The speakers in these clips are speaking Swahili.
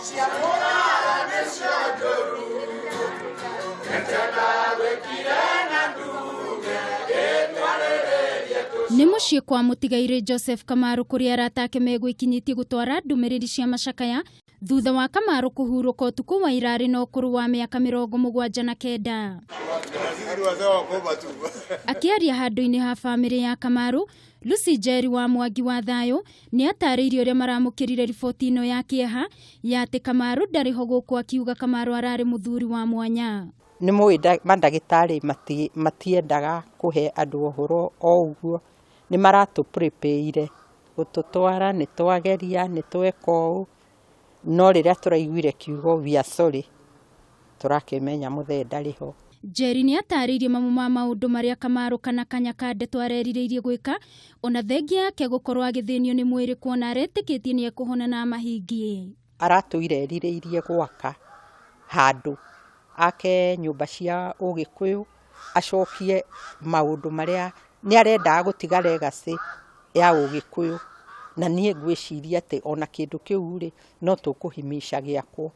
Nĩ mũciĩ kwa mũtigairĩ Joseph Kamaru kũrĩa arata ake megwĩkinyĩtie gũtwara ndũmĩrĩri cia macakaya thutha wa Kamaru kũhurũka ũtukũ wa ira arĩ na ũkũrũ wa mĩaka 79. Akĩaria handũ-inĩ ha bamĩrĩ ya Kamaru, Lucy Njeri wa Mwangi wa Thayũ nĩ atarĩirie ũrĩa maramũkĩrire riboti ino ya kĩeha ya atĩ Kamaru ndarĩ ho gũkũ, akiuga Kamaru ararĩ mũthuri wa mwanya. Nĩ mũĩ mandagĩtarĩ matiendaga kũhe andũ ũhoro o ũguo, nĩ maratũ prepare gũtũtwara, nĩ twageria, nĩ tweka ũũ, no rĩrĩa tũraiguire kiugo we are sorry, tũrakĩmenya mũthee ndarĩ ho. Njeri nĩ atarĩirie mamwe ma maũndũ marĩa Kamaru kana Kanyaka Ndeto arerirĩirie gwĩka, ona thengia yake gũkorwo agĩthĩnio nĩ mwĩrĩ, kuona aretĩkĩtie nĩ ekũhona na mahingie. Aratũire erirĩirie gwaka handũ ake nyũmba cia Ũgĩkũyũ, acokie maũndũ marĩa nĩ arendaga gũtiga legacy ya Ũgĩkũyũ, na niĩ ngwĩciria atĩ ona kĩndũ kĩu rĩ no tũkũhimisha gĩakwo.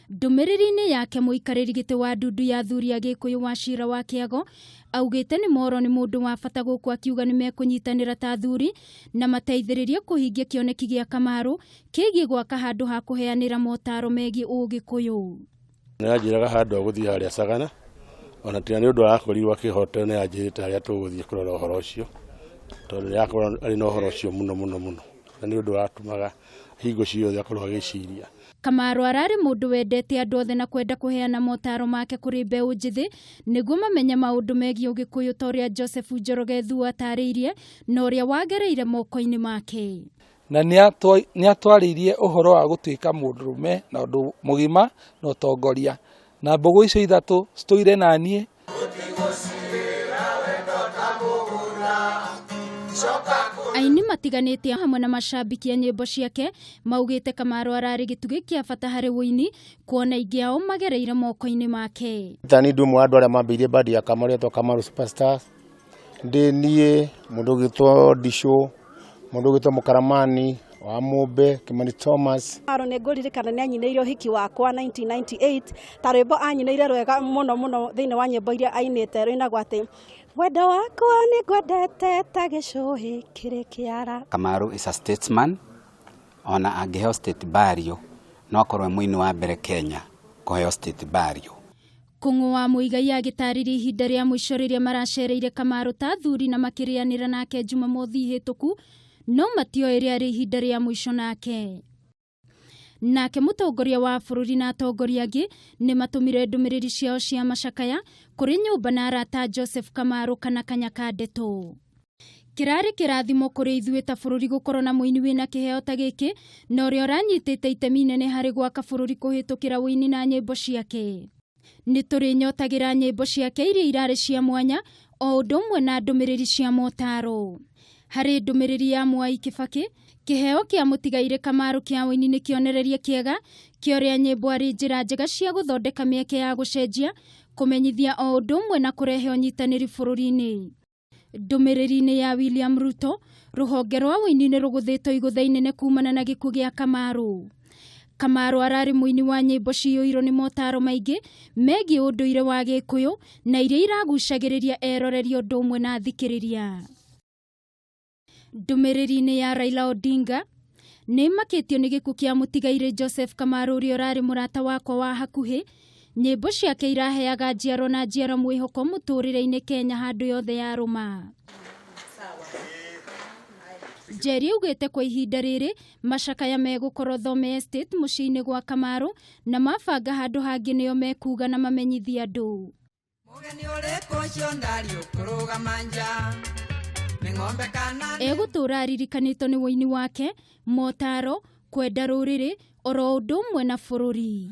Ndũmĩrĩri-inĩ yake mũikarĩri gĩtĩ wa ndundu ya athuri a Gĩkũyũ Wachira wa Kĩago augĩte nĩ moro nĩ mũndũ wa bata gũkũ, akiuga nĩ mekũnyitanĩra ta athuri na mateithĩrĩrie kũhingia kĩoneki gĩa Kamaru kĩgiĩ gwaka handũ ha kũheanĩra motaro megiĩ Ũgĩkũyũ. Nĩanjĩraga handũ agũthiĩ harĩa Sagana, ona tina nĩ ũndũ arakorirwo akĩhotera, nĩ anjĩrĩte harĩa tũgũthiĩ kũrora ũhoro ũcio, tondũ nĩ akorwo arĩ na ũhoro ũcio mũno, na nĩ ũndũ watũmaga hingo ciothe akorwo agĩciria. Kamaru ararĩ mũndũ wendete andũ othe na kwenda kũheana motaro make kũrĩ mbeũ njĩthĩ nĩguo mamenye maũndũ megiĩ Ũgĩkũyũ, ta ũrĩa Joseph Njoroge Thu atarĩirie na ũrĩa wagereire moko-inĩ make. Na nĩ atwarĩirie ũhoro wa gũtuĩka mũndũrũme na ũndũ mũgima na ũtongoria, na mbũgũ icio ithatũ citũire na niĩ. Aini matiganĩte hamwe na macambiki a nyĩmbo ciake maugĩte Kamaru ararĩ gĩtugĩ kĩa bata harĩ wũini, kuona aingĩ ao magereire moko-inĩ make. Tani ndumwe andũ arĩa mambirie bandi ya Kamaru etwo Kamaru Superstars, ndĩ niĩ mũndũ gĩtwo Ndicũ, mũndũ gĩtwo Mũkaramani wa Mũmbe, Kimani Thomas. Kamaru nĩ ngũririkana nĩ anyinĩire ũhiki wakwa 1998, ta rwĩmbo anyinĩire rwega mũno thĩinĩ wa nyĩmbo iria ainĩte rwĩnagwo atĩ wendo wakwa nĩ ngwendete ta gĩcũhĩ kĩrĩ kĩara. Kamaru is a statesman, ona angĩheo state burial no akorwo mũini wa mbere Kenya kũheo state burial. Kũng'ũ wa Mũigai agĩtarĩria ihinda rĩa mũico rĩrĩa maracereire Kamaru ta athuri na makĩrĩanĩra nake Jumamothi hĩtũku, no matioĩ rĩarĩ ihinda rĩa mũico nake. Nake mũtongoria wa bũrũri na atongoria angĩ nĩ matũmire ndũmĩrĩri ciao cia macakaya kũrĩ nyũmba na arata Joseph Kamaru kana Kanyaka Ndeto. Kĩrarĩ kĩrathimo kũrĩ ithuĩ ta bũrũri gũkorwo na mũini wĩna kĩheo ta gĩkĩ, na ũrĩa ũranyitĩte itemi inene harĩ gwaka bũrũri kũhĩtũkĩra wĩini na nyĩmbo ciake. Nĩ tũrĩnyotagĩra nyĩmbo ciake iria irarĩ cia mwanya, o ũndũ ũmwe na ndũmĩrĩri cia motaro. Harĩ ndũmĩrĩri ya Mwai Kĩbakĩ, kĩheo kĩa mũtigairĩ Kamaru kĩa wĩini nĩ kĩonereria kĩega kĩa ũrĩa nyĩmbo arĩ njĩra njega cia gũthondeka mĩeke ya gũcenjia, kũmenyithia o ũndũ ũmwe na kũrehe ũnyitanĩri bũrũri-inĩ. Ndũmĩrĩri-inĩ ya William Ruto, rũhonge rwa wĩini nĩ rũgũthĩtwo igũtha inene kumana na gĩkuũ gĩa Kamaru. Kamaru ararĩ mũini wa nyĩmbo ciyũirwo nĩ motaro maingĩ megiĩ ũndũire wa Gĩkũyũ na iria iragucagĩrĩria eroreri ũndũ ũmwe na athikĩrĩria. Ndũmĩrĩri-inĩ ya Raila Odinga nĩ makĩtio nĩ gĩkuũ kĩa mũtigairĩ Joseph Kamaru ũrĩa ũrarĩ mũrata wakwa wa hakuhĩ. Nyĩmbo ciake iraheaga njiaro na njiaro mwĩhoko mũtũrĩre-inĩ Kenya handũ yothe yarũma. Njeri augĩte kwa ihinda rĩrĩ macakaya megũkorwo Thome Estate mũciĩ-inĩ gwa Kamaru, na mabanga handũ hangĩ nĩo mekuga na mamenyithia andũ. Egũtũra aririkanĩtwo nĩ wĩini wake, motaro, kwenda rũrĩrĩ, oro ũndũ ũmwe na bũrũri.